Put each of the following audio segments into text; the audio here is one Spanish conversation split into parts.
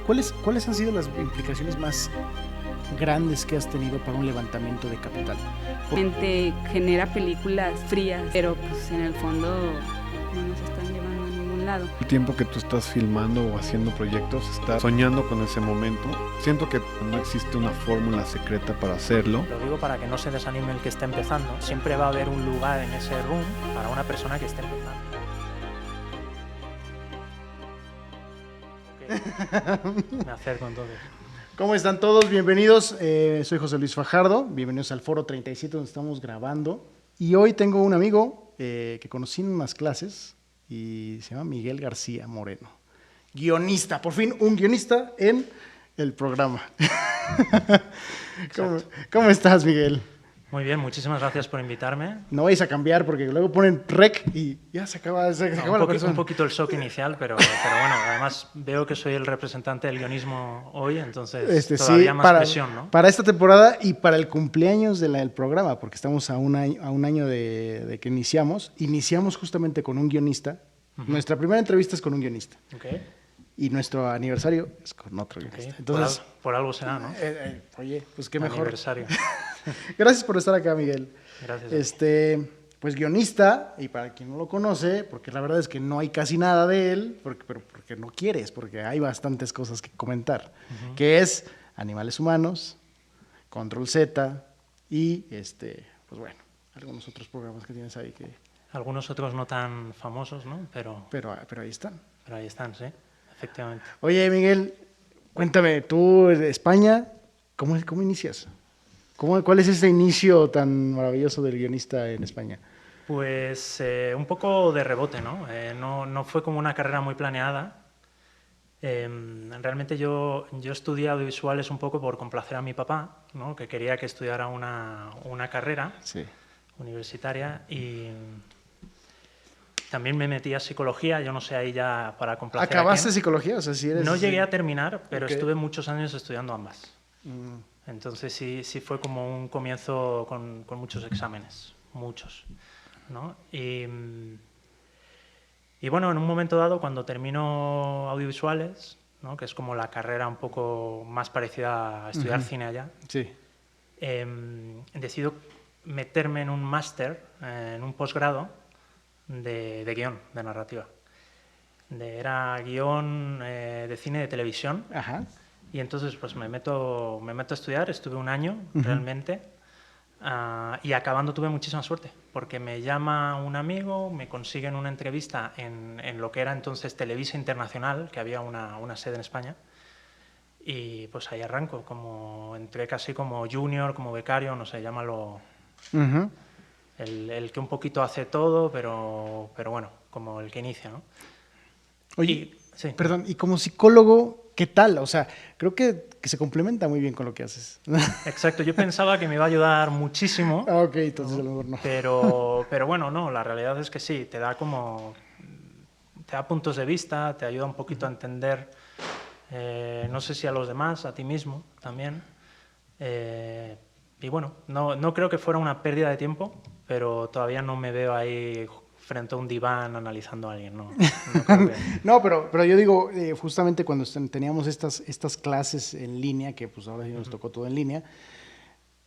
¿Cuáles han sido las implicaciones más grandes que has tenido para un levantamiento de capital? Gente genera películas frías, pero pues en el fondo no nos están llevando a ningún lado. El tiempo que tú estás filmando o haciendo proyectos, estás soñando con ese momento. Siento que no existe una fórmula secreta para hacerlo. Lo digo para que no se desanime el que está empezando. Siempre va a haber un lugar en ese room para una persona que esté empezando. Me acerco entonces. ¿Cómo están todos? Bienvenidos. Soy José Luis Fajardo. Bienvenidos al Foro 37 donde estamos grabando. Y hoy tengo un amigo que conocí en unas clases y se llama Miguel García Moreno. Guionista, por fin un guionista en el programa. ¿Cómo estás, Miguel? Muy bien, muchísimas gracias por invitarme. No vais a cambiar porque luego ponen rec y ya se acaba la persona. Un poquito el shock inicial, pero bueno, además veo que soy el representante del guionismo hoy, entonces todavía sí, más presión, ¿no? Para esta temporada y para el cumpleaños del programa, porque estamos a un año de que iniciamos justamente con un guionista. Nuestra primera entrevista es con un guionista. Okay. Y nuestro aniversario es con otro guionista. Okay. Entonces, por algo será, ¿no? Oye, pues qué mejor. Aniversario. Gracias por estar acá, Miguel. Gracias. Pues guionista, y para quien no lo conoce, porque la verdad es que no hay casi nada de él, porque no quieres, porque hay bastantes cosas que comentar, que es Animales Humanos, Control Z y, pues bueno, algunos otros programas que tienes ahí que... Algunos otros no tan famosos, ¿no? Pero ahí están. Pero ahí están, sí, efectivamente. Oye, Miguel, cuéntame, tú de España, ¿cómo inicias? ¿Cuál es ese inicio tan maravilloso del guionista en España? Pues un poco de rebote, ¿no? No fue como una carrera muy planeada. Realmente yo estudié audiovisuales un poco por complacer a mi papá, ¿no? Que quería que estudiara una carrera universitaria y también me metí a psicología, yo no sé ahí ya para complacer. ¿Acabaste psicología? O sea, si eres... No llegué a terminar, pero estuve muchos años estudiando ambas. Entonces sí fue como un comienzo con muchos exámenes, muchos, ¿no? Y bueno, en un momento dado, cuando termino audiovisuales, ¿no? Que es como la carrera un poco más parecida a estudiar cine allá, decido meterme en un máster, en un posgrado de guión, de narrativa. Era guión de cine y de televisión. Ajá. Y entonces pues me meto a estudiar, estuve un año realmente, y acabando tuve muchísima suerte, porque me llama un amigo, me consiguen una entrevista en lo que era entonces Televisa Internacional, que había una sede en España, y pues ahí arranco, entré casi como junior, como becario, no sé, llámalo, el que un poquito hace todo, pero bueno, como el que inicia, ¿no? Oye, perdón, y como psicólogo, ¿qué tal? O sea, creo que se complementa muy bien con lo que haces. Exacto, yo pensaba que me iba a ayudar muchísimo. Ah, ok, entonces a lo mejor no. Pero bueno, no, la realidad es que sí, te da puntos de vista, te ayuda un poquito a entender, no sé si a los demás, a ti mismo también. Y bueno, no creo que fuera una pérdida de tiempo, pero todavía no me veo ahí frente a un diván analizando a alguien, ¿no? No, pero yo digo, justamente cuando teníamos estas clases en línea, que pues ahora sí nos tocó todo en línea,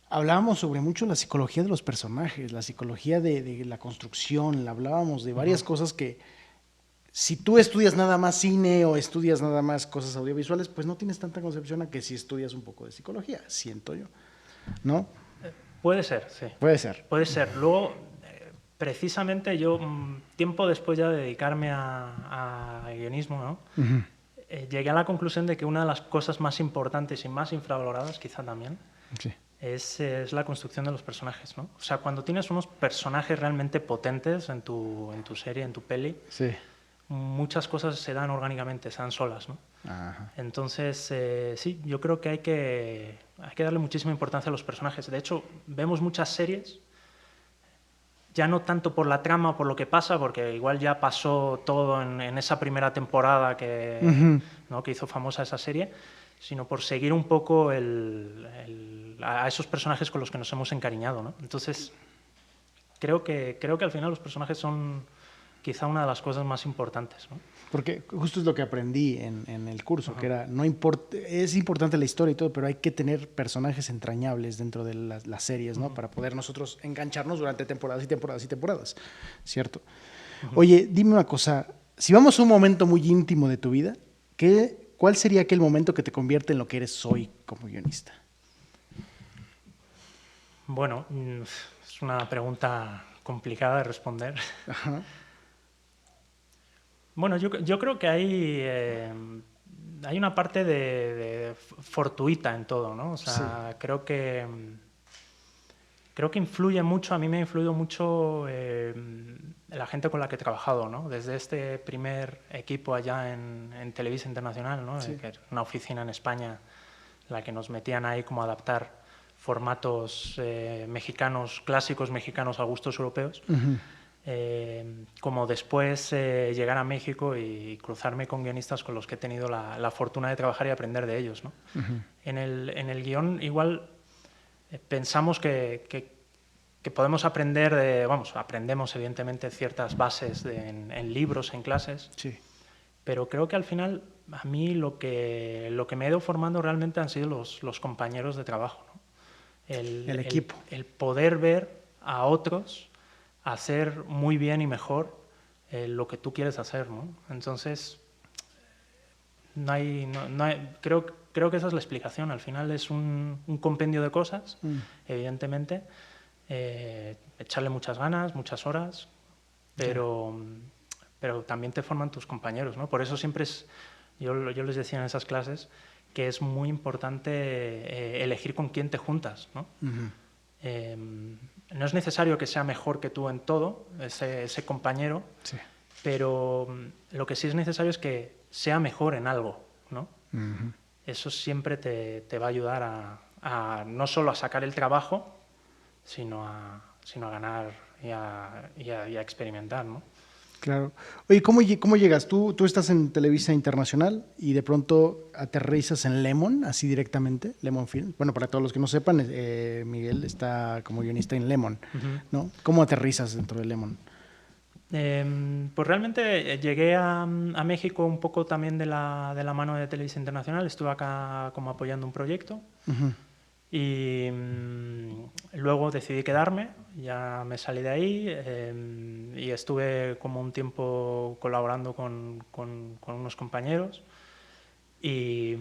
hablábamos sobre mucho la psicología de los personajes, la psicología de la construcción, hablábamos de varias cosas que si tú estudias nada más cine o estudias nada más cosas audiovisuales, pues no tienes tanta concepción a que si estudias un poco de psicología, siento yo, ¿no? Puede ser, sí. Puede ser. Puede ser. Luego, precisamente yo, tiempo después ya de dedicarme a guionismo, ¿no? Llegué a la conclusión de que una de las cosas más importantes y más infravaloradas, quizá también, es la construcción de los personajes, ¿no? O sea, cuando tienes unos personajes realmente potentes en tu serie, en tu peli, muchas cosas se dan orgánicamente, se dan solas, ¿no? Ajá. Entonces, sí, yo creo que hay que darle muchísima importancia a los personajes. De hecho, vemos muchas series, ya no tanto por la trama o por lo que pasa, porque igual ya pasó todo en esa primera temporada ¿no? que hizo famosa esa serie, sino por seguir un poco a esos personajes con los que nos hemos encariñado, ¿no? Entonces, creo que al final los personajes son quizá una de las cosas más importantes, ¿no? Porque justo es lo que aprendí en el curso, que era, no importa, es importante la historia y todo, pero hay que tener personajes entrañables dentro de las series, ¿no? Para poder nosotros engancharnos durante temporadas y temporadas y temporadas, ¿cierto? Oye, dime una cosa, si vamos a un momento muy íntimo de tu vida, ¿cuál sería aquel momento que te convierte en lo que eres hoy como guionista? Bueno, es una pregunta complicada de responder. Ajá. Bueno, yo creo que hay una parte de fortuita en todo, ¿no? O sea, creo que influye mucho, a mí me ha influido mucho la gente con la que he trabajado, ¿no? Desde este primer equipo allá en Televisa Internacional, ¿no? Que era una oficina en España, en la que nos metían ahí como a adaptar formatos mexicanos, clásicos mexicanos a gustos europeos. Como después llegar a México y cruzarme con guionistas con los que he tenido la fortuna de trabajar y aprender de ellos, ¿no? En el guión igual pensamos que podemos aprender aprendemos evidentemente ciertas bases en libros, en clases, pero creo que al final a mí lo que me he ido formando realmente han sido los compañeros de trabajo, ¿no? El equipo. El poder ver a otros hacer muy bien y mejor lo que tú quieres hacer, ¿no? Entonces, creo que esa es la explicación. Al final es un compendio de cosas, evidentemente, echarle muchas ganas, muchas horas, pero también te forman tus compañeros, ¿no? Por eso siempre yo les decía en esas clases que es muy importante elegir con quién te juntas, ¿no? No es necesario que sea mejor que tú en todo, ese compañero, pero lo que sí es necesario es que sea mejor en algo, ¿no? Eso siempre te va a ayudar a no solo a sacar el trabajo, sino a ganar y a experimentar, ¿no? Claro. Oye, ¿cómo llegas? Tú estás en Televisa Internacional y de pronto aterrizas en Lemon, así directamente, Lemon Film. Bueno, para todos los que no sepan, Miguel está como guionista en Lemon, ¿no? ¿Cómo aterrizas dentro de Lemon? Pues realmente llegué a México un poco también de la mano de Televisa Internacional. Estuve acá como apoyando un proyecto. Y luego decidí quedarme, ya me salí de ahí y estuve como un tiempo colaborando con unos compañeros y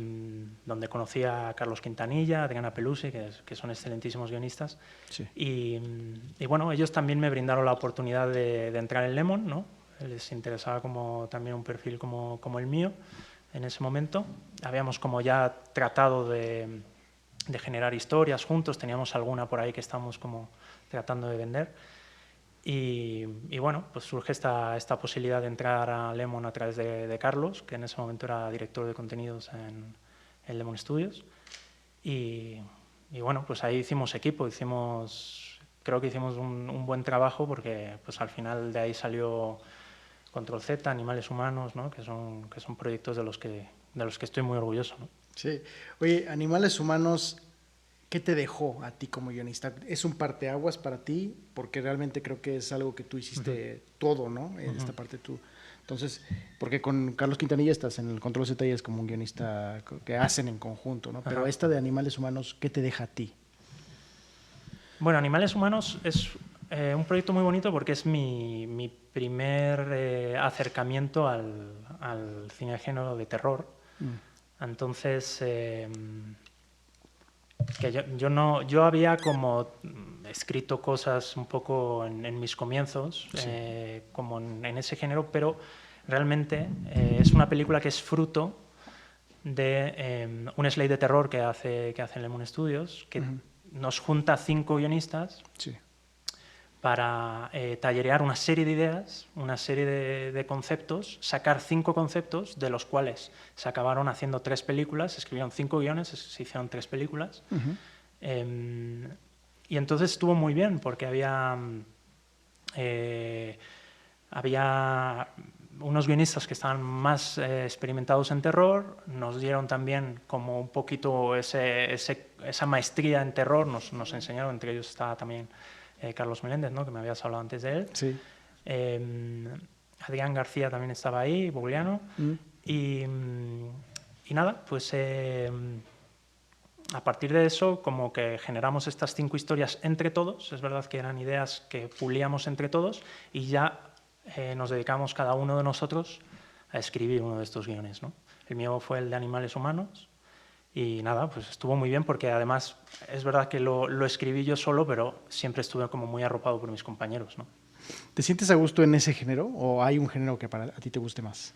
donde conocí a Carlos Quintanilla, a Adriana Pelusi, que son excelentísimos guionistas. Y bueno, ellos también me brindaron la oportunidad de entrar en Lemon, ¿no? Les interesaba como también un perfil como el mío en ese momento. Habíamos como ya tratado de generar historias juntos, teníamos alguna por ahí que estábamos como tratando de vender y bueno, pues surge esta posibilidad de entrar a Lemon a través de Carlos, que en ese momento era director de contenidos en Lemon Studios y bueno, pues ahí hicimos equipo, creo que hicimos un buen trabajo porque pues al final de ahí salió Control Z, Animales Humanos, ¿no? que son proyectos de los que estoy muy orgulloso, ¿no? Sí. Oye, Animales Humanos, ¿qué te dejó a ti como guionista? ¿Es un parteaguas para ti? Porque realmente creo que es algo que tú hiciste todo, ¿no? En esta parte tú. Entonces, porque con Carlos Quintanilla estás en el Control Z y es como un guionista que hacen en conjunto, ¿no? Pero esta de Animales Humanos, ¿qué te deja a ti? Bueno, Animales Humanos es un proyecto muy bonito porque es mi primer acercamiento al cine de género de terror. Entonces, que yo había como escrito cosas un poco en mis comienzos, como en ese género, pero realmente es una película que es fruto de un slate de terror que hace Lemon Studios, que nos junta 5 guionistas para tallerear una serie de ideas, una serie de conceptos, sacar 5 conceptos, de los cuales se acabaron haciendo 3 películas, se escribieron 5 guiones, se hicieron 3 películas. Y entonces estuvo muy bien, porque había unos guionistas que estaban más experimentados en terror, nos dieron también como un poquito esa maestría en terror, nos enseñaron, entre ellos estaba también Carlos Meléndez, ¿no? Que me habías hablado antes de él. Adrián García también estaba ahí, Bugliano. Y nada, pues a partir de eso, como que generamos estas 5 historias entre todos. Es verdad que eran ideas que pulíamos entre todos y ya nos dedicamos cada uno de nosotros a escribir uno de estos guiones, ¿no? El mío fue el de Animales Humanos y nada, pues estuvo muy bien porque además es verdad que lo escribí yo solo, pero siempre estuve como muy arropado por mis compañeros, ¿no? ¿Te sientes a gusto en ese género o hay un género que para a ti te guste más?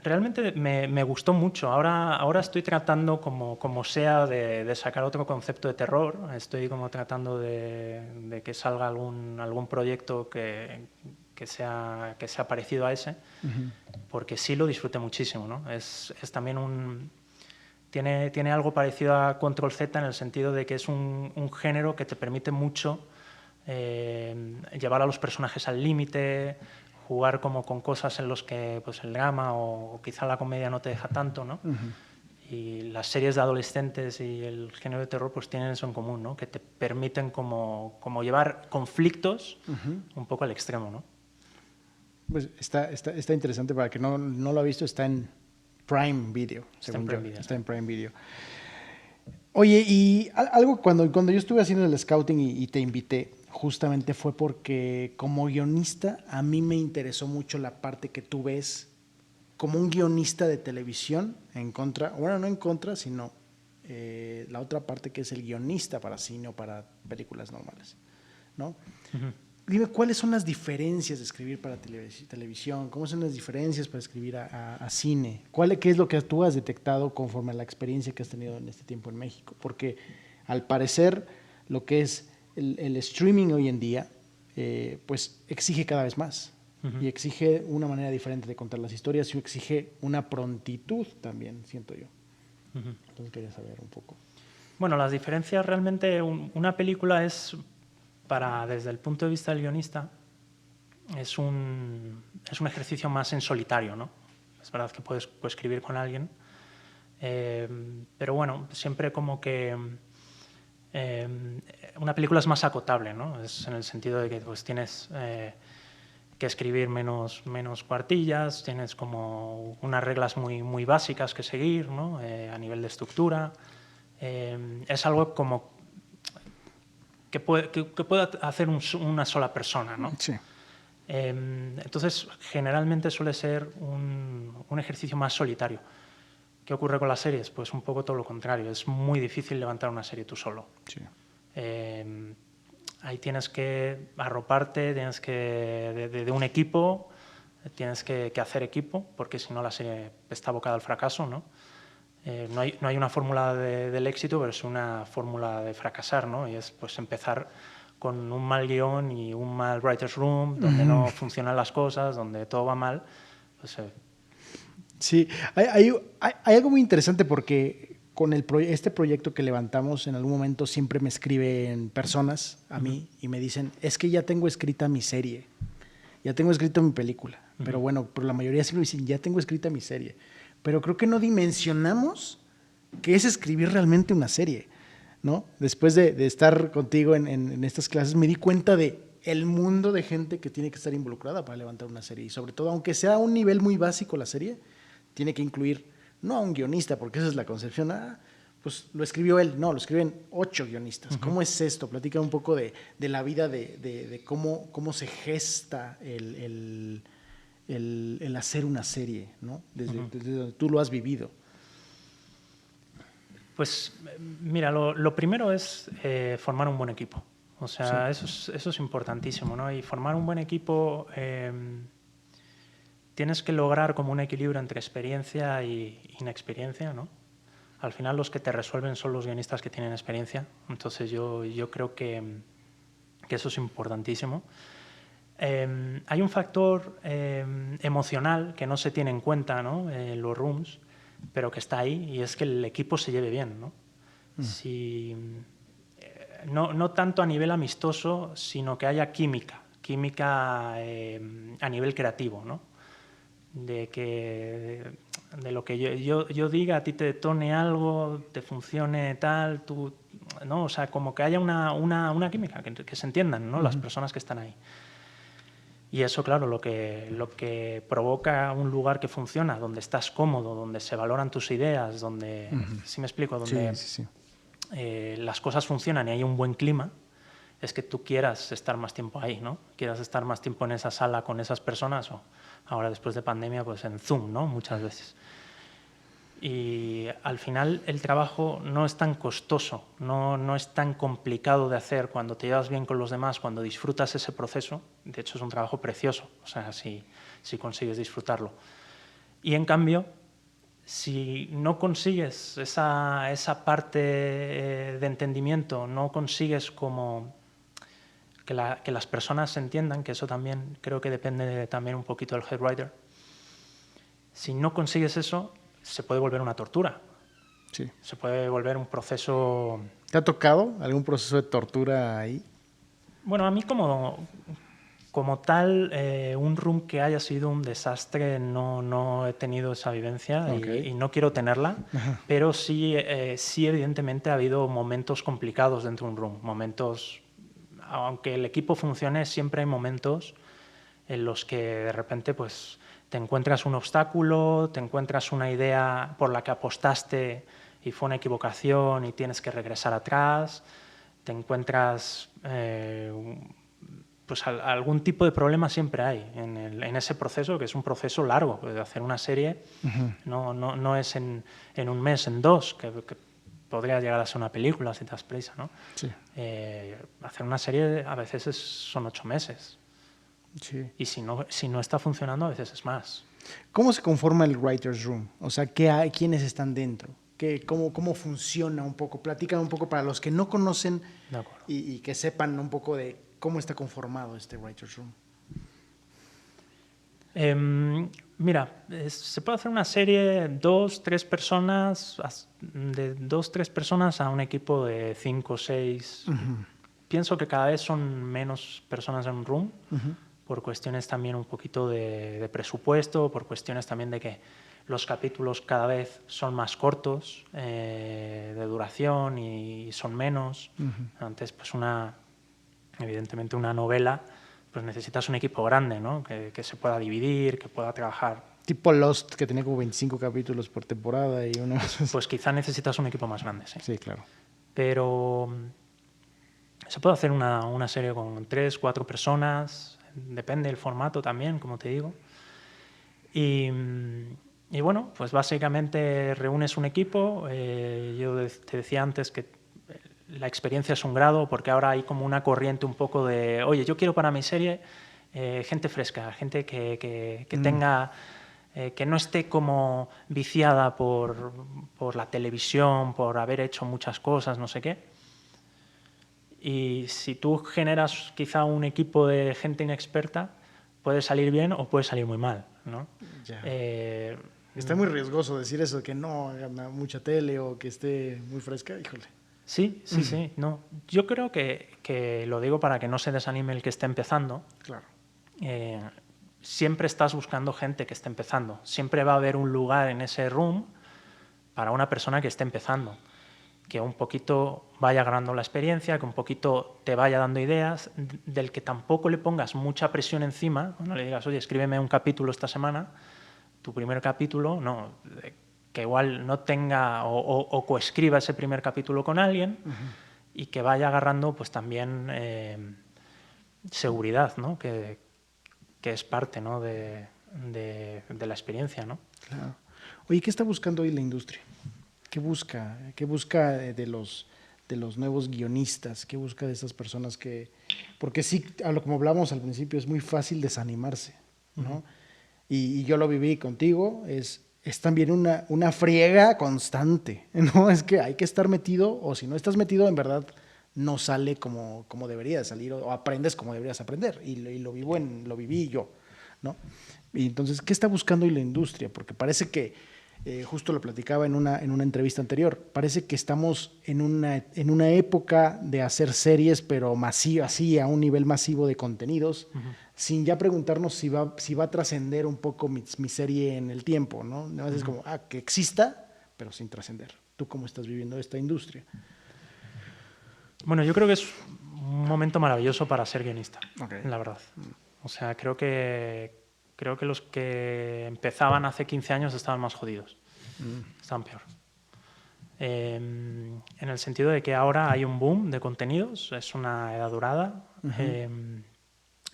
Realmente me gustó mucho. Ahora estoy tratando, como sea, de sacar otro concepto de terror. Estoy como tratando de que salga algún proyecto que sea parecido a ese, porque sí lo disfruté muchísimo, ¿no? Es también tiene algo parecido a Control Z en el sentido de que es un género que te permite mucho llevar a los personajes al límite, jugar como con cosas en los que pues, el drama o quizá la comedia no te deja tanto, ¿no? Y las series de adolescentes y el género de terror pues tienen eso en común, ¿no? Que te permiten como llevar conflictos un poco al extremo, ¿no? Pues está interesante, para que no lo ha visto, está en Prime Video, según yo. Está en Prime Video. Oye, y algo cuando yo estuve haciendo el scouting y te invité, justamente fue porque como guionista a mí me interesó mucho la parte que tú ves como un guionista de televisión en contra, bueno, no en contra, sino la otra parte que es el guionista para cine o para películas normales, ¿no? Dime, ¿cuáles son las diferencias de escribir para televisión? ¿Cómo son las diferencias para escribir a cine? ¿Qué es lo que tú has detectado conforme a la experiencia que has tenido en este tiempo en México? Porque al parecer lo que es el streaming hoy en día, pues exige cada vez más. Y exige una manera diferente de contar las historias y exige una prontitud también, siento yo. Entonces quería saber un poco. Bueno, las diferencias realmente, una película es... desde el punto de vista del guionista, es un ejercicio más en solitario, ¿no? Es verdad que puedes escribir con alguien, pero bueno, siempre como que una película es más acotable, ¿no? Es en el sentido de que pues, tienes que escribir menos cuartillas, tienes como unas reglas muy básicas que seguir, ¿no? A nivel de estructura. Es algo como que pueda hacer una sola persona, ¿no? Sí. Entonces, generalmente suele ser un ejercicio más solitario. ¿Qué ocurre con las series? Pues un poco todo lo contrario. Es muy difícil levantar una serie tú solo. Sí. Ahí tienes que arroparte, tienes que de un equipo, tienes que hacer equipo, porque si no la serie está abocada al fracaso, ¿no? No hay una fórmula del éxito, pero es una fórmula de fracasar, ¿no? Y es pues empezar con un mal guión y un mal writer's room, donde no funcionan las cosas, donde todo va mal. Pues, sí, hay algo muy interesante porque con este proyecto que levantamos, en algún momento siempre me escriben personas a mí y me dicen, es que ya tengo escrita mi serie, ya tengo escrita mi película. Pero bueno, por la mayoría siempre dicen, ya tengo escrita mi serie. Pero creo que no dimensionamos qué es escribir realmente una serie, ¿no? Después de estar contigo en estas clases, me di cuenta de el mundo de gente que tiene que estar involucrada para levantar una serie. Y sobre todo, aunque sea a un nivel muy básico la serie, tiene que incluir, no a un guionista, porque esa es la concepción, pues lo escribió él, no, lo escriben 8 guionistas. ¿Cómo es esto? Platica un poco de la vida, de cómo se gesta el hacer una serie, ¿no? Desde donde tú lo has vivido. Pues mira, lo primero es formar un buen equipo. O sea, sí. eso es importantísimo, ¿no? Y formar un buen equipo, tienes que lograr como un equilibrio entre experiencia y inexperiencia, ¿no? Al final los que te resuelven son los guionistas que tienen experiencia. Entonces yo creo que eso es importantísimo. Hay un factor emocional que no se tiene en cuenta, ¿no? En los rooms, pero que está ahí, y es que el equipo se lleve bien, ¿no? No tanto a nivel amistoso, sino que haya química a nivel creativo, ¿no? De lo que yo diga, a ti te detone algo, te funcione tal, tú, ¿no? O sea, como que haya una química, que se entiendan, ¿no? Las personas que están ahí. Y eso, claro, lo que provoca un lugar que funciona, donde estás cómodo, donde se valoran tus ideas, donde, ¿sí me explico? Donde las cosas funcionan y hay un buen clima, es que tú quieras estar más tiempo ahí, ¿no? Quieras estar más tiempo en esa sala con esas personas, o ahora después de pandemia, pues en Zoom, ¿no? Muchas veces. Y al final el trabajo no es tan costoso, no es tan complicado de hacer cuando te llevas bien con los demás, cuando disfrutas ese proceso. De hecho, es un trabajo precioso, o sea, si consigues disfrutarlo. Y en cambio, si no consigues esa parte de entendimiento, no consigues como que las personas entiendan, que eso también creo que depende también un poquito del head writer, si no consigues eso, se puede volver una tortura. Sí. Se puede volver un proceso... ¿Te ha tocado algún proceso de tortura ahí? Bueno, a mí como tal, un room que haya sido un desastre, no he tenido esa vivencia y no quiero tenerla, pero sí evidentemente ha habido momentos complicados dentro de un room. Momentos, aunque el equipo funcione, siempre hay momentos en los que de repente pues te encuentras un obstáculo, te encuentras una idea por la que apostaste y fue una equivocación y tienes que regresar atrás, te encuentras pues algún tipo de problema siempre hay en ese proceso, que es un proceso largo. De hacer una serie no es en un mes, en dos, que podría llegar a ser una película si te das prisa, ¿no? Sí. Hacer una serie a veces son 8 meses. Sí. Y si no está funcionando, a veces es más. ¿Cómo se conforma el Writer's Room? O sea, ¿quiénes están dentro? ¿Cómo funciona un poco? Platícame un poco para los que no conocen y que sepan un poco de cómo está conformado este Writer's Room. Mira, se puede hacer una serie de 2-3 personas a un equipo de 5 o 6. Pienso que cada vez son menos personas en un room, por cuestiones también un poquito de presupuesto, por cuestiones también de que los capítulos cada vez son más cortos de duración y son menos. Antes, pues evidentemente una novela, pues necesitas un equipo grande, ¿no? Que se pueda dividir, que pueda trabajar. Tipo Lost, que tenía como 25 capítulos por temporada y uno... Pues quizá necesitas un equipo más grande, sí. Sí, claro. Pero se puede hacer una serie con 3, 4 personas, depende del formato también, como te digo. Y bueno, pues básicamente reúnes un equipo. Yo te decía antes que la experiencia es un grado, porque ahora hay como una corriente un poco de, oye, yo quiero para mi serie gente fresca, gente que tenga, que no esté como viciada por la televisión, por haber hecho muchas cosas, no sé qué. Y si tú generas quizá un equipo de gente inexperta, puede salir bien o puede salir muy mal, ¿no? Ya. Está muy riesgoso decir eso, que no haga mucha tele o que esté muy fresca, híjole. Sí. No. Yo creo que lo digo para que no se desanime el que esté empezando. Claro. Siempre estás buscando gente que esté empezando. Siempre va a haber un lugar en ese room para una persona que esté empezando. Que un poquito vaya ganando la experiencia, que un poquito te vaya dando ideas, del que tampoco le pongas mucha presión encima. Cuando le digas, oye, escríbeme un capítulo esta semana, tu primer capítulo, no, que igual no tenga o coescriba ese primer capítulo con alguien y que vaya agarrando pues también seguridad, ¿no? Que es parte, ¿no? de la experiencia, ¿no? Claro. Oye, ¿qué está buscando hoy la industria? ¿Qué busca? ¿Qué busca de los nuevos guionistas? ¿Qué busca de esas personas que...? Porque sí, como hablamos al principio, es muy fácil desanimarse, ¿no? Y yo lo viví contigo, es también una friega constante, ¿no? Es que hay que estar metido, o si no estás metido, en verdad no sale como debería salir, o aprendes como deberías aprender. Y lo viví yo, ¿no? Y entonces, ¿qué está buscando hoy la industria? Porque parece que, justo lo platicaba en una entrevista anterior, parece que estamos en una época de hacer series, pero masiva, así, a un nivel masivo de contenidos, sin ya preguntarnos si va a trascender un poco mi serie en el tiempo, ¿no? A veces es como, que exista, pero sin trascender. ¿Tú cómo estás viviendo esta industria? Bueno, yo creo que es un momento maravilloso para ser guionista, la verdad. O sea, creo que los que empezaban hace 15 años estaban más jodidos. Estaban peor. En el sentido de que ahora hay un boom de contenidos, es una edad dorada.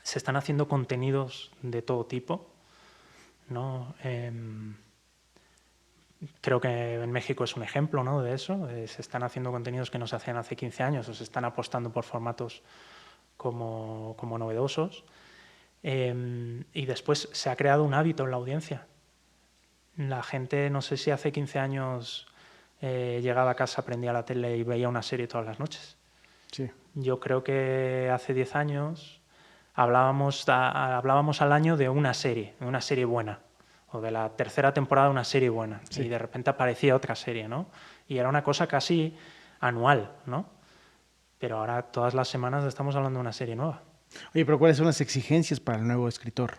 Se están haciendo contenidos de todo tipo, ¿no? Creo que en México es un ejemplo, ¿no?, de eso. Se están haciendo contenidos que no se hacían hace 15 años, o se están apostando por formatos como novedosos. Y después se ha creado un hábito en la audiencia. La gente, no sé si hace 15 años llegaba a casa, prendía la tele y veía una serie todas las noches. Sí. Yo creo que hace 10 años hablábamos al año de una serie buena, o de la tercera temporada de una serie buena, sí. Y de repente aparecía otra serie, ¿no? Y era una cosa casi anual, ¿no? Pero ahora todas las semanas estamos hablando de una serie nueva. Oye, pero ¿cuáles son las exigencias para el nuevo escritor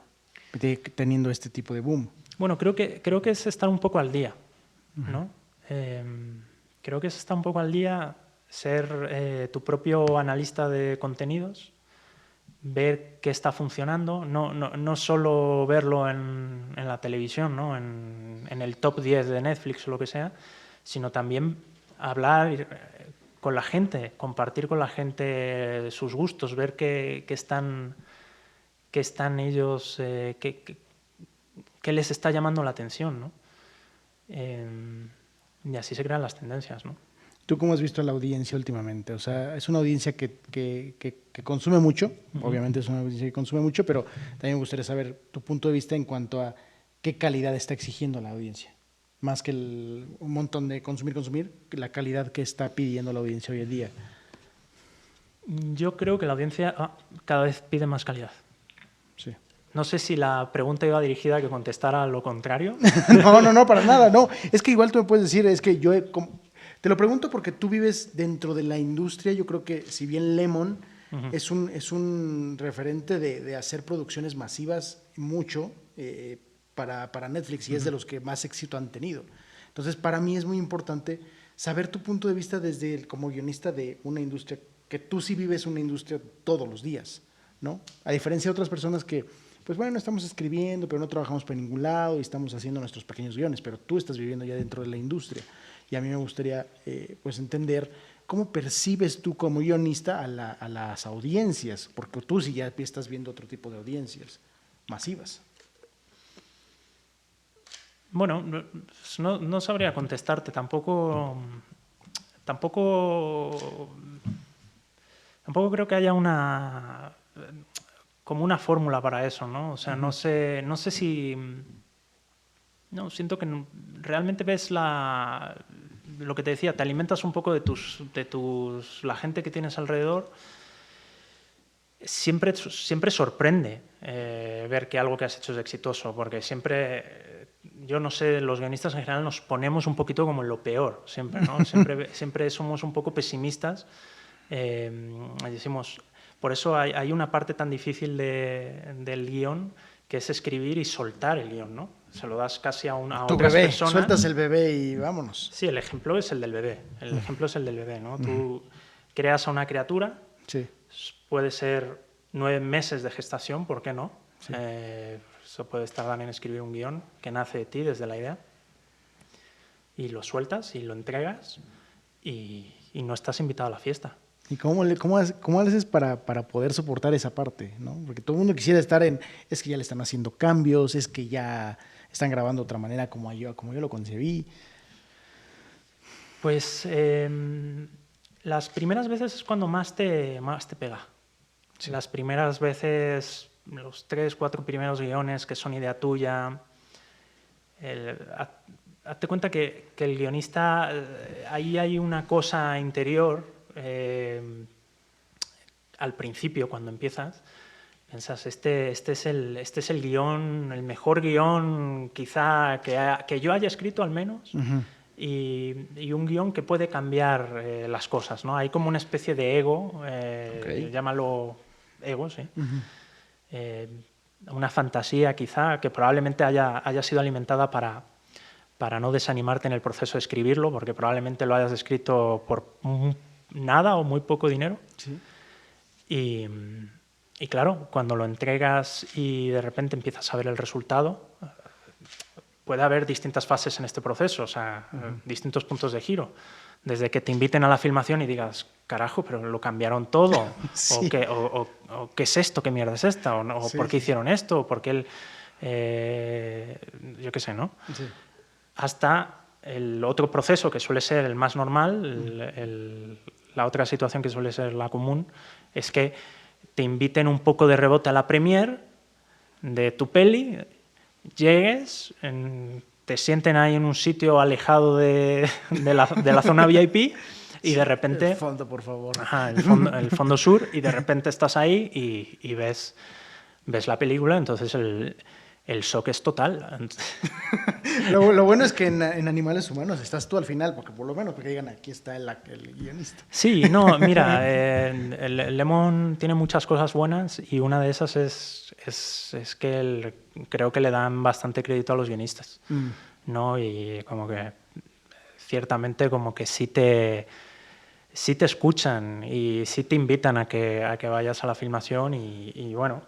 teniendo este tipo de boom? Bueno, creo que es estar un poco al día, ¿no? Creo que es estar un poco al día, ser tu propio analista de contenidos, ver qué está funcionando, no solo verlo en la televisión, ¿no?, en el top 10 de Netflix o lo que sea, sino también hablar con la gente, compartir con la gente sus gustos, ver qué están ellos, qué les está llamando la atención, ¿no? Y así se crean las tendencias, ¿no? ¿Tú cómo has visto a la audiencia últimamente? O sea, es una audiencia que consume mucho, obviamente es una audiencia que consume mucho, pero también me gustaría saber tu punto de vista en cuanto a qué calidad está exigiendo la audiencia. Más que un montón de consumir, la calidad que está pidiendo la audiencia hoy en día. Yo creo que la audiencia cada vez pide más calidad. Sí. No sé si la pregunta iba dirigida a que contestara lo contrario. No, para nada, no. Es que igual tú me puedes decir, es que te lo pregunto porque tú vives dentro de la industria. Yo creo que si bien Lemon es un referente de hacer producciones masivas mucho para Netflix y es de los que más éxito han tenido. Entonces, para mí es muy importante saber tu punto de vista como guionista de una industria, que tú sí vives una industria todos los días, ¿no? A diferencia de otras personas que, pues bueno, estamos escribiendo, pero no trabajamos por ningún lado y estamos haciendo nuestros pequeños guiones, pero tú estás viviendo ya dentro de la industria. Y a mí me gustaría pues entender cómo percibes tú como guionista a las audiencias, porque tú sí ya estás viendo otro tipo de audiencias masivas. Bueno, no sabría contestarte, tampoco creo que haya como una fórmula para eso, ¿no? O sea, no sé si... No, siento que realmente ves lo que te decía, te alimentas un poco de la gente que tienes alrededor. Siempre sorprende ver que algo que has hecho es exitoso, porque siempre, yo no sé, los guionistas en general nos ponemos un poquito como en lo peor, siempre, ¿no? Siempre somos un poco pesimistas. Decimos, por eso hay una parte tan difícil del guión, que es escribir y soltar el guión, ¿no? Se lo das casi a otras personas. Sueltas el bebé y vámonos. Sí, el ejemplo es el del bebé. El ejemplo es el del bebé, ¿no? Tú creas a una criatura, sí. Puede ser 9 meses de gestación, ¿por qué no? Sí. Eso puede tardar en escribir un guión que nace de ti desde la idea. Y lo sueltas y lo entregas y no estás invitado a la fiesta. ¿Y cómo haces para poder soportar esa parte, ¿no? Porque todo el mundo quisiera estar es que ya le están haciendo cambios, es que ya están grabando de otra manera como yo lo concebí. Pues las primeras veces es cuando más te pega. Sí. Las primeras veces, los 3, 4 primeros guiones que son idea tuya, hazte cuenta que el guionista, ahí hay una cosa interior. Al principio, cuando empiezas, piensas, este es el guión, el mejor guión quizá que yo haya escrito al menos, y un guión que puede cambiar las cosas, ¿no? Hay como una especie de ego, llámalo ego, sí. Una fantasía quizá que probablemente haya sido alimentada para no desanimarte en el proceso de escribirlo, porque probablemente lo hayas escrito por nada o muy poco dinero. Sí. y claro, cuando lo entregas y de repente empiezas a ver el resultado, puede haber distintas fases en este proceso, o sea, distintos puntos de giro. Desde que te inviten a la filmación y digas, carajo, pero lo cambiaron todo, Sí. o qué es esto, qué mierda es esta, o Sí, por qué sí, hicieron esto, o por qué yo qué sé, ¿no? Sí. Hasta el otro proceso que suele ser el más normal, la otra situación que suele ser la común, es que te inviten un poco de rebote a la premiere de tu peli, llegues, te sienten ahí en un sitio alejado de la zona VIP y de repente... El fondo, por favor. Ajá, el fondo sur, y de repente estás ahí y ves la película, entonces el shock es total. Lo bueno es que en Animales Humanos estás tú al final, porque por lo menos porque digan, aquí está el guionista. Sí, no, mira, el Lemon tiene muchas cosas buenas y una de esas es que creo que le dan bastante crédito a los guionistas, ¿no? Y como que ciertamente como que sí te escuchan y sí te invitan a que vayas a la filmación y bueno...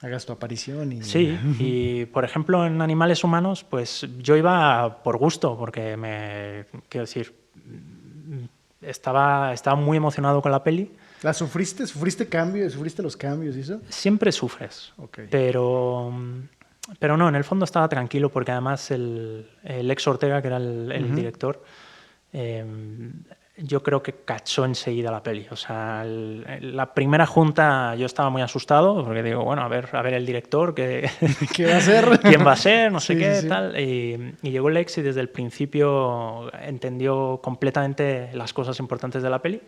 Hagas tu aparición y... Sí, y por ejemplo en Animales Humanos, pues yo iba por gusto, porque quiero decir, estaba muy emocionado con la peli. ¿La sufriste? ¿Sufriste cambios? ¿Sufriste los cambios y eso? Siempre sufres, Ok. pero no, en el fondo estaba tranquilo, porque además el ex Ortega, que era el director, yo creo que cachó enseguida la peli. O sea, la primera junta yo estaba muy asustado, porque digo, bueno, a ver el director, ¿Qué va a ser? quién va a ser, no sé Sí, qué, sí, sí. tal. Y llegó el ex y desde el principio entendió completamente las cosas importantes de la peli.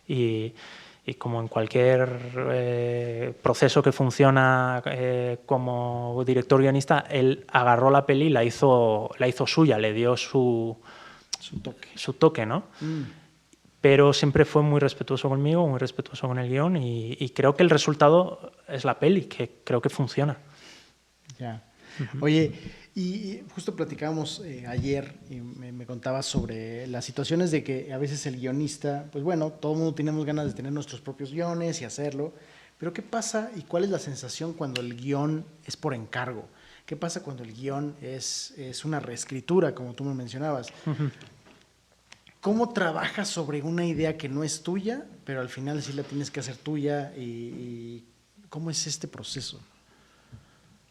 Y como en cualquier proceso que funciona como director guionista, él agarró la peli y la hizo suya, le dio su toque, ¿no? Pero siempre fue muy respetuoso conmigo, muy respetuoso con el guión, y creo que el resultado es la peli, que creo que funciona. Ya. Oye, y justo platicábamos ayer y me contabas sobre las situaciones de que a veces el guionista, pues bueno, todo el mundo tenemos ganas de tener nuestros propios guiones y hacerlo, pero ¿qué pasa y cuál es la sensación cuando el guión es por encargo? ¿Qué pasa cuando el guión es una reescritura, como tú me mencionabas? ¿Cómo trabajas sobre una idea que no es tuya, pero al final sí la tienes que hacer tuya? ¿Y cómo es este proceso?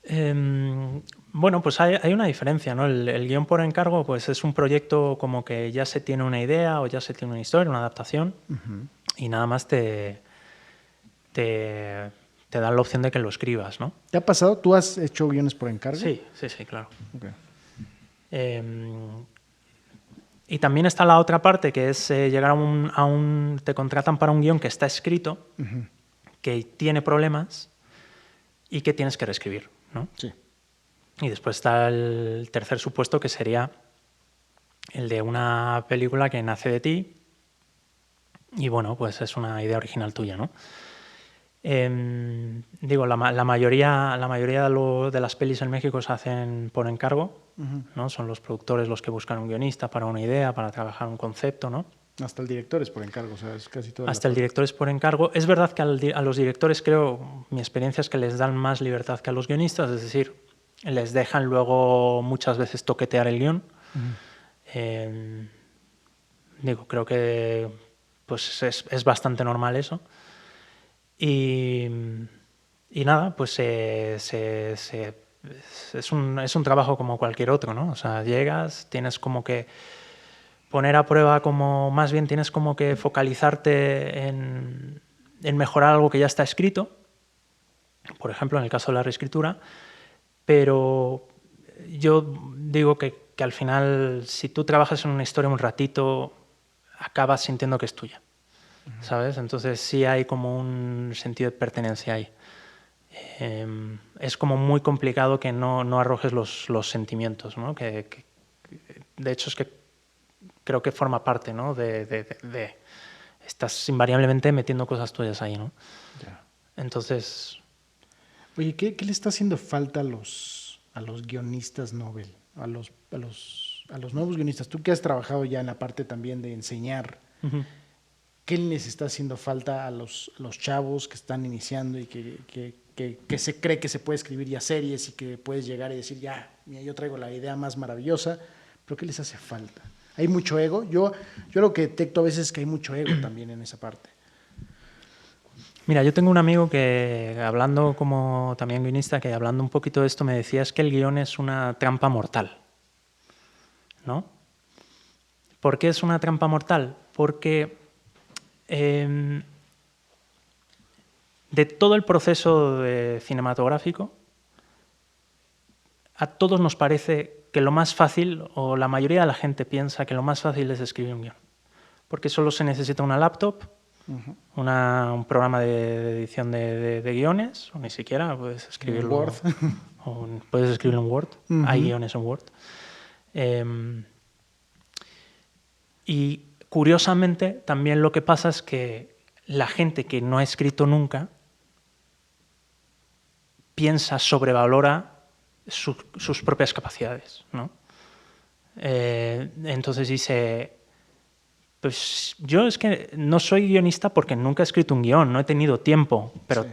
Bueno, pues hay una diferencia, ¿no? El guión por encargo, pues es un proyecto como que ya se tiene una idea o ya se tiene una historia, una adaptación, y nada más te dan la opción de que lo escribas, ¿no? ¿Te ha pasado? ¿Tú has hecho guiones por encargo? Sí, claro. Okay. Y también está la otra parte, que es llegar te contratan para un guión que está escrito, que tiene problemas y que tienes que reescribir, ¿no? Sí. Y después está el tercer supuesto, que sería el de una película que nace de ti y, bueno, pues es una idea original tuya, ¿no? Digo, la mayoría de las pelis en México se hacen por encargo, ¿no? Son los productores los que buscan un guionista para una idea, para trabajar un concepto, ¿no? Hasta el director es por encargo, o sea, es casi todo. Hasta el director es por encargo. Es verdad que a los directores, creo, mi experiencia es que les dan más libertad que a los guionistas, es decir, les dejan luego muchas veces toquetear el guión. Digo, creo que pues es bastante normal eso. Y nada, pues es un trabajo como cualquier otro, ¿no? O sea, llegas, tienes como que poner a prueba, como más bien tienes como que focalizarte en mejorar algo que ya está escrito, por ejemplo, en el caso de la reescritura, pero yo digo que al final, si tú trabajas en una historia un ratito, acabas sintiendo que es tuya. ¿Sabes? Entonces sí hay como un sentido de pertenencia ahí. Es como muy complicado que no arrojes los sentimientos, ¿no? Que de hecho es que creo que forma parte, ¿no? Estás invariablemente metiendo cosas tuyas ahí, ¿no? Ya. Entonces... Oye, ¿qué le está haciendo falta a los guionistas novel? A los nuevos guionistas. Tú que has trabajado ya en la parte también de enseñar, ¿qué ¿qué les está haciendo falta a los chavos que están iniciando y que se cree que se puede escribir ya series y que puedes llegar y decir, ya, mira, yo traigo la idea más maravillosa, pero ¿qué les hace falta? ¿Hay mucho ego? Yo lo que detecto a veces es que hay mucho ego también en esa parte. Mira, yo tengo un amigo que, hablando como también guionista, que hablando un poquito de esto me decía es que el guión es una trampa mortal, ¿no? ¿Por qué es una trampa mortal? Porque de todo el proceso cinematográfico, a todos nos parece que lo más fácil, o la mayoría de la gente piensa que lo más fácil es escribir un guión. Porque solo se necesita una laptop, un programa de edición de guiones, o ni siquiera puedes escribirlo Word. Puedes escribirlo en Word. Hay guiones en Word. Y curiosamente también lo que pasa es que la gente que no ha escrito nunca piensa, sobrevalora sus propias capacidades, ¿no? Entonces dice, pues yo es que no soy guionista porque nunca he escrito un guión, no he tenido tiempo, pero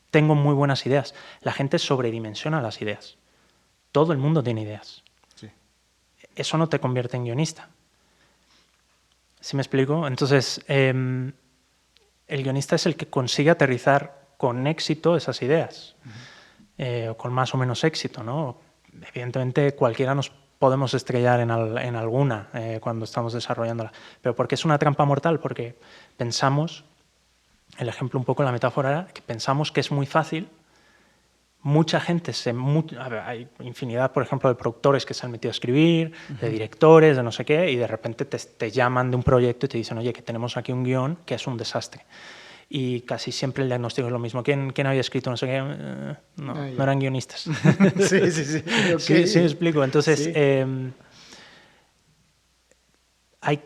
tengo muy buenas ideas. La gente sobredimensiona las ideas. Todo el mundo tiene ideas. Sí. Eso no te convierte en guionista. ¿Sí me explico? Entonces, el guionista es el que consigue aterrizar con éxito esas ideas, o con más o menos éxito, ¿no? Evidentemente, cualquiera nos podemos estrellar en alguna cuando estamos desarrollándola. ¿Pero por qué es una trampa mortal? Porque pensamos, el ejemplo un poco, la metáfora era que pensamos que es muy fácil. Mucha gente hay infinidad, por ejemplo, de productores que se han metido a escribir, de directores, de no sé qué, y de repente te llaman de un proyecto y te dicen, oye, que tenemos aquí un guión que es un desastre. Y casi siempre el diagnóstico es lo mismo. ¿Quién había escrito no sé qué? No eran guionistas. Sí. Okay. Sí, me explico. Entonces, hay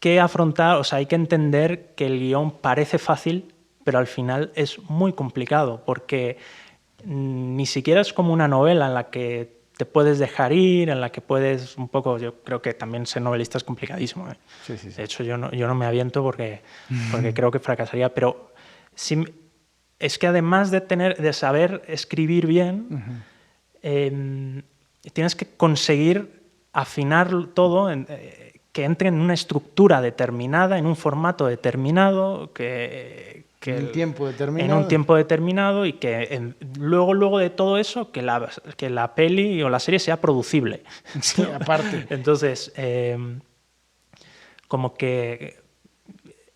que afrontar, o sea, hay que entender que el guión parece fácil, pero al final es muy complicado, porque ni siquiera es como una novela en la que te puedes dejar ir, en la que puedes un poco... Yo creo que también ser novelista es complicadísimo, ¿eh? Sí. De hecho, yo no me aviento porque creo que fracasaría, pero es que además de saber escribir bien, tienes que conseguir afinar todo, que entre en una estructura determinada, en un formato determinado, en un tiempo determinado. En un tiempo determinado, y que luego de todo eso, que la peli o la serie sea producible. Sí, aparte. Entonces, como que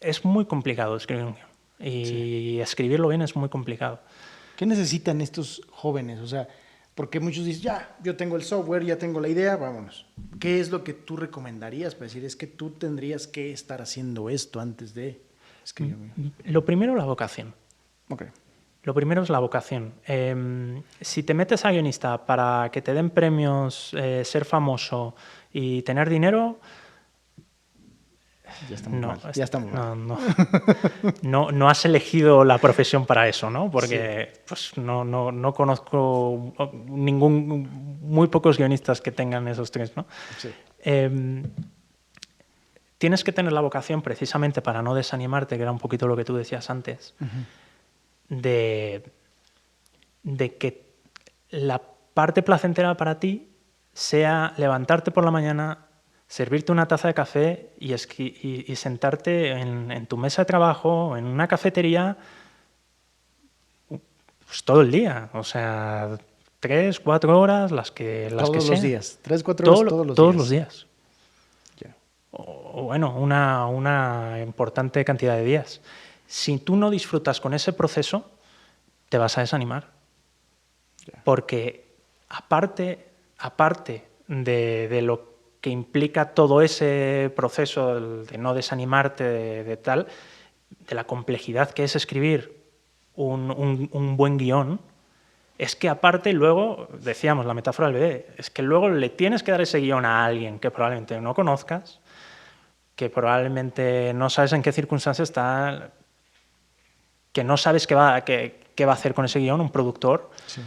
es muy complicado escribir un guión. Y escribirlo bien es muy complicado. ¿Qué necesitan estos jóvenes? O sea, porque muchos dicen, ya, yo tengo el software, ya tengo la idea, vámonos. ¿Qué es lo que tú recomendarías para decir, es que tú tendrías que estar haciendo esto antes de escribir? Lo primero, la vocación. Okay. Lo primero es la vocación. Si te metes a guionista para que te den premios, ser famoso y tener dinero... Ya estamos mal. No has elegido la profesión para eso, ¿no? Porque pues, no conozco muy pocos guionistas que tengan esos tres, ¿no? Sí. Tienes que tener la vocación precisamente para no desanimarte, que era un poquito lo que tú decías antes, de que la parte placentera para ti sea levantarte por la mañana, servirte una taza de café y sentarte en tu mesa de trabajo, en una cafetería, pues todo el día. O sea, 3, 4 horas, las que sean. Todos los días. 3, 4 horas todos los días. Yeah. O bueno, una importante cantidad de días. Si tú no disfrutas con ese proceso, te vas a desanimar. Yeah. Porque aparte de lo que implica todo ese proceso de no desanimarte, de la complejidad que es escribir un buen guión, es que aparte luego, decíamos la metáfora del bebé, es que luego le tienes que dar ese guión a alguien que probablemente no conozcas, que probablemente no sabes en qué circunstancias está, que no sabes qué va a hacer con ese guión, un productor. Sí.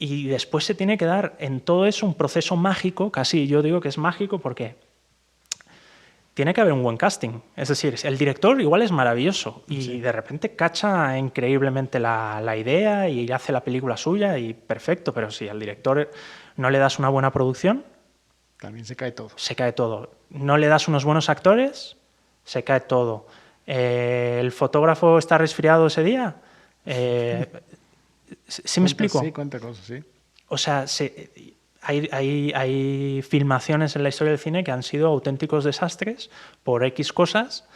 Y después se tiene que dar en todo eso un proceso mágico, casi yo digo que es mágico porque tiene que haber un buen casting. Es decir, el director igual es maravilloso y Sí. de repente cacha increíblemente la idea y hace la película suya y perfecto, pero si al director no le das una buena producción, También se cae todo. se cae todo. No le das unos buenos actores, se cae todo. ¿El fotógrafo está resfriado ese día? ¿Sí me explico? Sí, cuenta cosas, sí. O sea, hay filmaciones en la historia del cine que han sido auténticos desastres por X cosas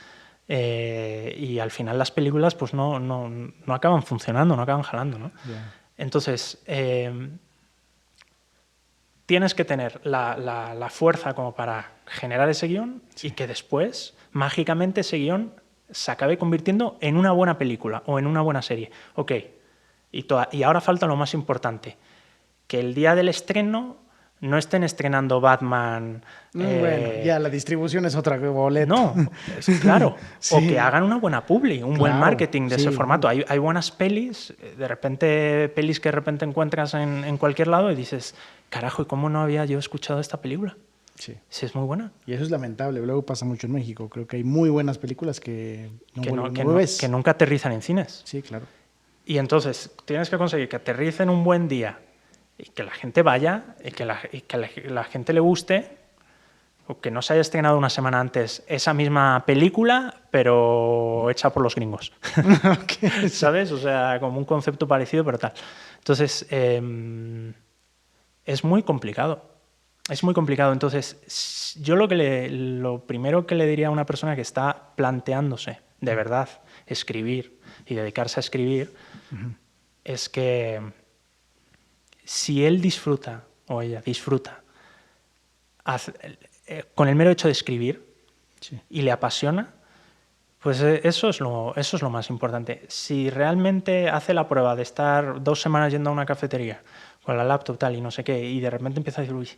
y al final las películas pues no acaban funcionando, no acaban jalando, ¿no? Ya. Entonces, tienes que tener la fuerza como para generar ese guión y que después, mágicamente, ese guión se acabe convirtiendo en una buena película o en una buena serie. Ok, y ahora falta lo más importante, que el día del estreno no estén estrenando Batman... Bueno, ya la distribución es otra boleta. No, claro. Sí. O que hagan una buena publi, un buen Claro, marketing de sí. ese formato. Hay buenas pelis, de repente pelis que de repente encuentras en cualquier lado y dices, carajo, ¿y cómo no había yo escuchado esta película? Sí. Sí, es muy buena. Y eso es lamentable. Luego pasa mucho en México. Creo que hay muy buenas películas que no ves. Que nunca aterrizan en cines. Sí, claro. Y entonces tienes que conseguir que aterricen un buen día y que la gente vaya y que la gente le guste, o que no se haya estrenado una semana antes esa misma película, pero hecha por los gringos. Ok. ¿Sabes? O sea, como un concepto parecido, pero tal. Entonces, es muy complicado. Es muy complicado. Entonces, yo lo primero que le diría a una persona que está planteándose de verdad escribir y dedicarse a escribir es que si él disfruta o ella disfruta con el mero hecho de escribir Sí. y le apasiona, pues eso es lo más importante. Si realmente hace la prueba de estar 2 semanas yendo a una cafetería con la laptop tal y no sé qué, y de repente empieza a decir, uy,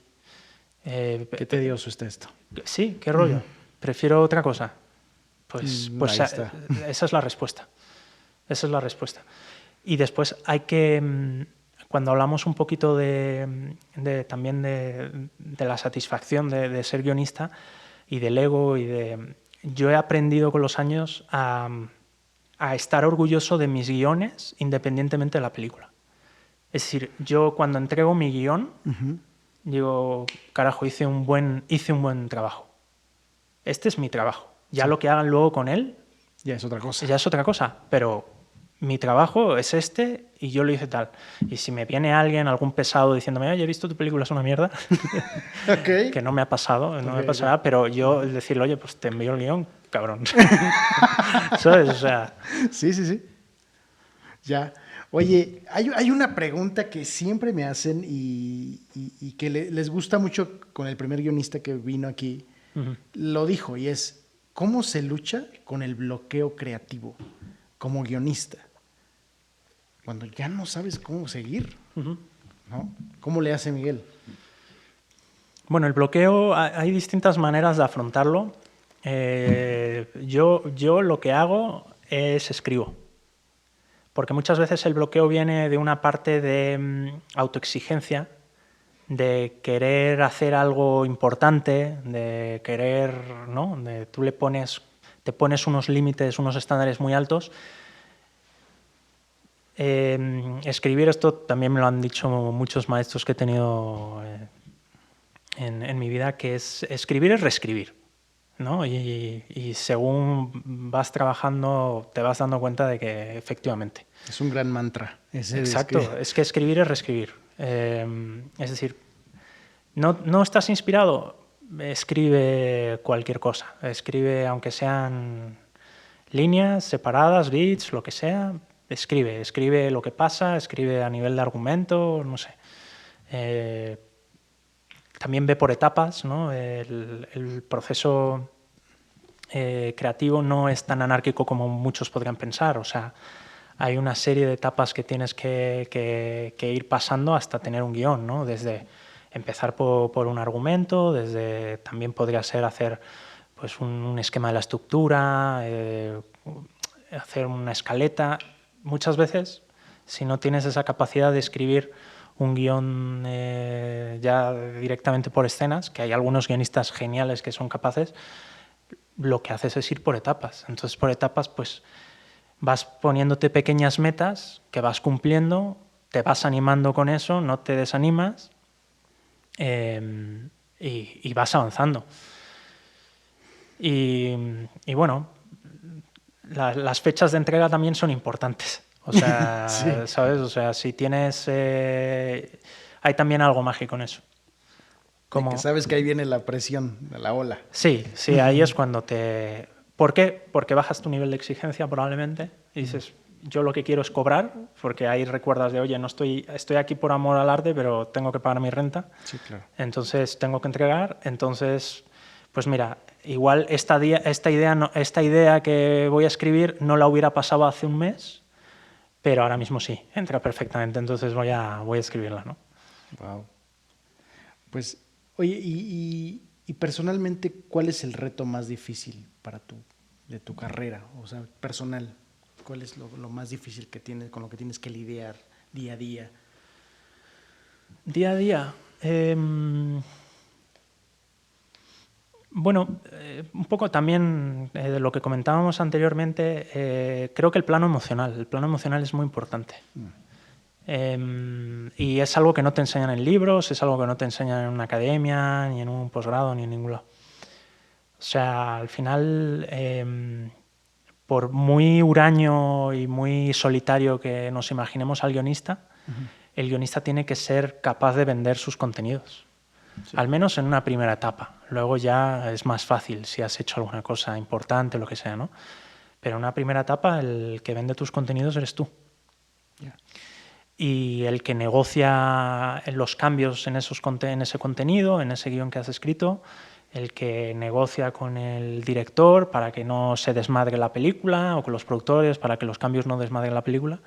Qué tedioso está esto. sí, qué rollo, prefiero otra cosa, pues Ahí está. esa es la respuesta. Esa es la respuesta. Y después hay que, cuando hablamos un poquito también de la satisfacción de ser guionista y del ego, yo he aprendido con los años a estar orgulloso de mis guiones independientemente de la película. Es decir, yo cuando entrego mi guión, digo, carajo, hice un buen trabajo. Este es mi trabajo. Ya lo que hagan luego con él, Ya es otra cosa. ya es otra cosa, pero mi trabajo es este y yo lo hice tal. Y si me viene alguien, algún pesado, diciéndome, oye, he visto tu película, es una mierda, Ok. que no me ha pasado, no me Ok, pasará, pero yo decirle, oye, pues te envío el guión, cabrón. ¿Sabes? O sea, Sí, sí, sí. Ya. Oye, hay una pregunta que siempre me hacen y que les gusta mucho con el primer guionista que vino aquí. Lo dijo y es, ¿cómo se lucha con el bloqueo creativo como guionista? Cuando ya no sabes cómo seguir, ¿no? ¿Cómo le hace Miguel? bueno, el bloqueo, hay distintas maneras de afrontarlo. Yo lo que hago es escribo. Porque muchas veces el bloqueo viene de una parte de autoexigencia, de querer hacer algo importante, de querer, ¿no? Tú te pones unos límites, unos estándares muy altos. Escribir, esto también me lo han dicho muchos maestros que he tenido en mi vida, que escribir es reescribir, ¿no? Y según vas trabajando te vas dando cuenta de que efectivamente. Es un gran mantra. Exacto, es que escribir es reescribir. Es decir, no estás inspirado, escribe cualquier cosa. Escribe, aunque sean líneas separadas, bits, lo que sea, escribe lo que pasa, escribe a nivel de argumento, no sé. También ve por etapas, ¿no? El proceso creativo no es tan anárquico como muchos podrían pensar. O sea, hay una serie de etapas que tienes que ir pasando hasta tener un guión, ¿no? Desde empezar por un argumento, también podría ser hacer pues, un esquema de la estructura, hacer una escaleta. Muchas veces, si no tienes esa capacidad de escribir un guión ya directamente por escenas, que hay algunos guionistas geniales que son capaces, lo que haces es ir por etapas. Entonces, por etapas, pues vas poniéndote pequeñas metas que vas cumpliendo, te vas animando con eso, no te desanimas y vas avanzando. Y bueno, las fechas de entrega también son importantes. O sea, Sí. ¿sabes? O sea, si tienes... hay también algo mágico en eso. De que sabes que ahí viene la presión de la ola. Sí, ahí es cuando te... ¿Por qué? Porque bajas tu nivel de exigencia probablemente y dices, yo lo que quiero es cobrar, porque ahí recuerdas de, oye, no estoy aquí por amor al arte, pero tengo que pagar mi renta. Sí, claro. Entonces tengo que entregar. Entonces, pues mira, igual esta idea que voy a escribir no la hubiera pasado hace un mes, pero ahora mismo sí, entra perfectamente. Entonces voy a escribirla, ¿no? Wow. Pues, oye, y personalmente, ¿cuál es el reto más difícil para de tu carrera? O sea, personal, ¿cuál es lo más difícil que tienes, con lo que tienes que lidiar día a día? Día a día. Bueno, un poco también de lo que comentábamos anteriormente, creo que el plano emocional es muy importante. Y es algo que no te enseñan en libros, es algo que no te enseñan en una academia, ni en un posgrado, ni en ningún lado. O sea, al final, por muy huraño y muy solitario que nos imaginemos al guionista, el guionista tiene que ser capaz de vender sus contenidos. Sí. Al menos en una primera etapa. Luego ya es más fácil si has hecho alguna cosa importante o lo que sea, ¿no? Pero en una primera etapa el que vende tus contenidos eres tú. Yeah. Y el que negocia los cambios en ese contenido, en ese guión que has escrito, el que negocia con el director para que no se desmadre la película o con los productores para que los cambios no desmadren la película,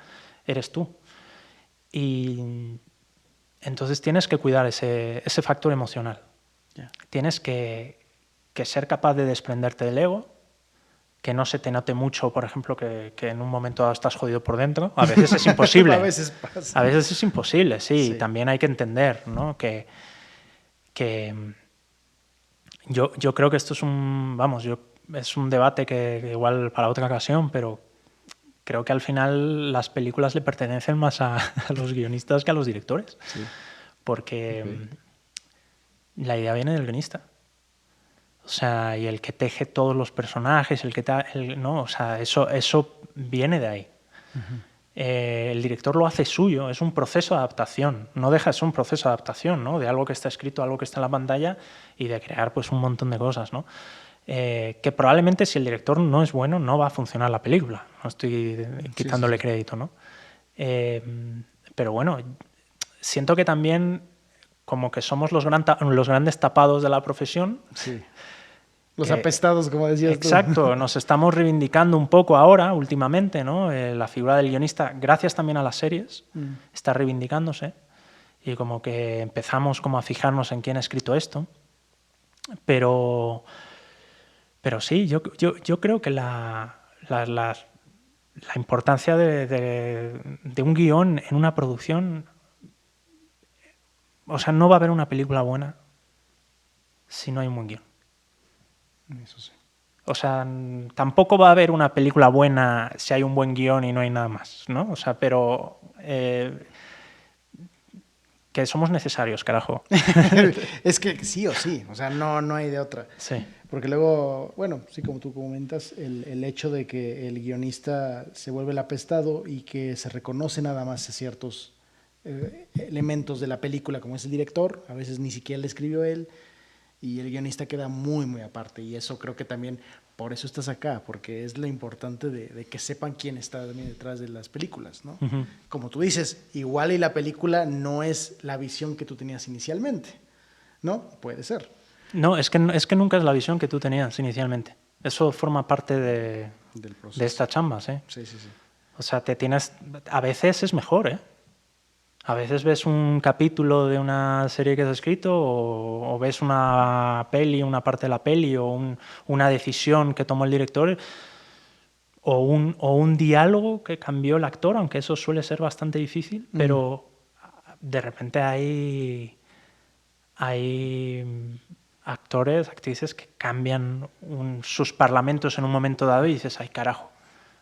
eres tú. Y entonces tienes que cuidar ese factor emocional. Yeah. Tienes que ser capaz de desprenderte del ego, que no se te note mucho, por ejemplo, que en un momento estás jodido por dentro. A veces es imposible. A veces pasa. A veces es imposible, sí. Sí. También hay que entender, ¿no? que yo creo que esto es es un debate que igual para otra ocasión, pero creo que al final las películas le pertenecen más a los guionistas que a los directores. Sí. Porque la idea viene del guionista. O sea, y el que teje todos los personajes, no, o sea, eso viene de ahí. El director lo hace suyo, es un proceso de adaptación. No deja de ser un proceso de adaptación, ¿no? De algo que está escrito a algo que está en la pantalla y de crear pues un montón de cosas, ¿no? Que probablemente si el director no es bueno no va a funcionar la película. No estoy quitándole crédito, ¿no? Pero bueno, siento que también como que somos los grandes tapados de la profesión. Sí. Los apestados, como decías tú. Exacto, nos estamos reivindicando un poco ahora, últimamente, ¿no? La figura del guionista, gracias también a las series, está reivindicándose y como que empezamos como a fijarnos en quién ha escrito esto. Pero sí, yo creo que la importancia de un guión en una producción, o sea, no va a haber una película buena si no hay un buen guión. Eso sí. O sea, tampoco va a haber una película buena si hay un buen guión y no hay nada más, ¿no? O sea, pero que somos necesarios, carajo. Es que sí o sí, o sea, no hay de otra. Sí. Porque luego, bueno, sí, como tú comentas, el hecho de que el guionista se vuelve el apestado y que se reconoce nada más ciertos elementos de la película, como es el director, a veces ni siquiera le escribió él, y el guionista queda muy, muy aparte. Y eso creo que también, por eso estás acá, porque es lo importante de que sepan quién está también detrás de las películas, ¿no? Uh-huh. Como tú dices, igual y la película no es la visión que tú tenías inicialmente, ¿no? Puede ser. No, es que nunca es la visión que tú tenías inicialmente. Eso forma parte de esta chamba, ¿sí? Sí, sí, sí. O sea, a veces es mejor, ¿eh? A veces ves un capítulo de una serie que has escrito o ves una peli, una parte de la peli o una decisión que tomó el director o un diálogo que cambió el actor, aunque eso suele ser bastante difícil, pero de repente hay actores, actrices que cambian sus parlamentos en un momento dado y dices, ay carajo,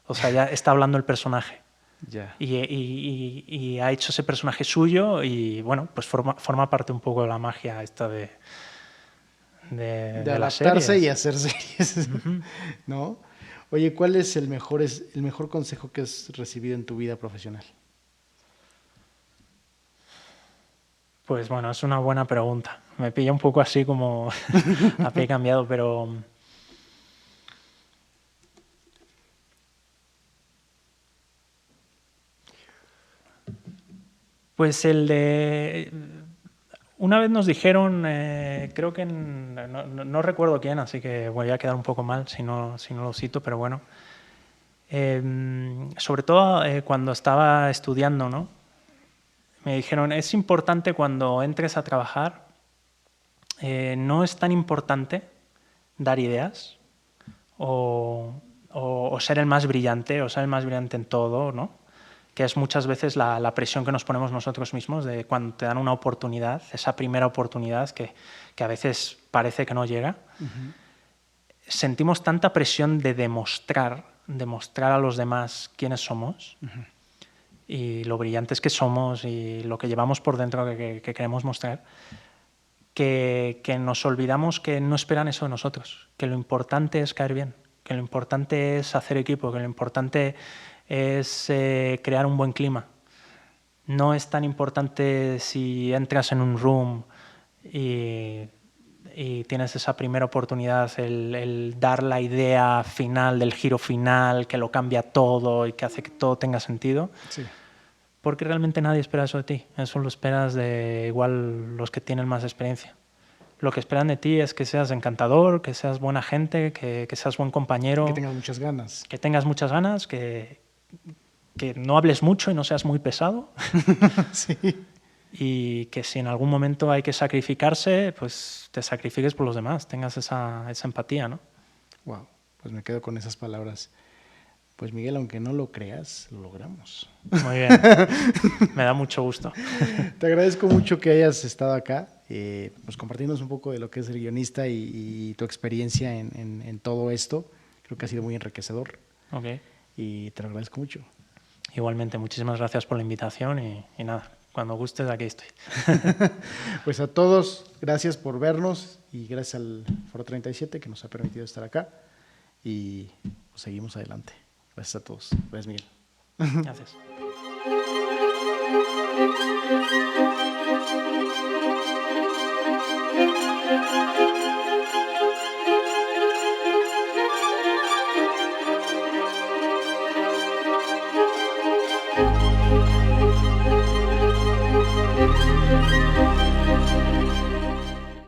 o sea, ya está hablando el personaje. Ya. Y ha hecho ese personaje suyo y bueno, pues forma parte un poco de la magia esta de las adaptarse series. y hacer series. ¿No? Oye, ¿cuál es el mejor consejo que has recibido en tu vida profesional? Pues bueno, es una buena pregunta. Me pilla un poco así como a pie cambiado, pero pues el de... Una vez nos dijeron, creo que no recuerdo quién, así que voy a quedar un poco mal si no lo cito, pero bueno. Sobre todo cuando estaba estudiando, ¿no? Me dijeron, es importante cuando entres a trabajar, no es tan importante dar ideas o ser el más brillante, o ser el más brillante en todo, ¿no? Que es muchas veces la presión que nos ponemos nosotros mismos de cuando te dan una oportunidad, esa primera oportunidad que a veces parece que no llega. Uh-huh. Sentimos tanta presión de demostrar a los demás quiénes somos. Uh-huh. Y lo brillantes que somos y lo que llevamos por dentro que queremos mostrar, que nos olvidamos que no esperan eso de nosotros, que lo importante es caer bien, que lo importante es hacer equipo, que lo importante es crear un buen clima. No es tan importante si entras en un room y tienes esa primera oportunidad, el dar la idea final del giro final, que lo cambia todo y que hace que todo tenga sentido. Sí. Porque realmente nadie espera eso de ti. Eso lo esperas de igual los que tienen más experiencia. Lo que esperan de ti es que seas encantador, que seas buena gente, que seas buen compañero. Que tengas muchas ganas. Que tengas muchas ganas, que no hables mucho y no seas muy pesado. Sí. Y que si en algún momento hay que sacrificarse, pues te sacrifiques por los demás, tengas esa empatía, ¿no? Wow, pues me quedo con esas palabras. Pues Miguel, aunque no lo creas, lo logramos. Muy bien, me da mucho gusto. Te agradezco mucho que hayas estado acá, pues compartiéndonos un poco de lo que es el guionista y tu experiencia en todo esto. Creo que ha sido muy enriquecedor. Okay. Y te lo agradezco mucho. Igualmente, muchísimas gracias por la invitación y nada, cuando gustes aquí estoy. Pues a todos, gracias por vernos y gracias al Foro 37 que nos ha permitido estar acá y pues seguimos adelante. Gracias a todos. Gracias, Miguel. Gracias.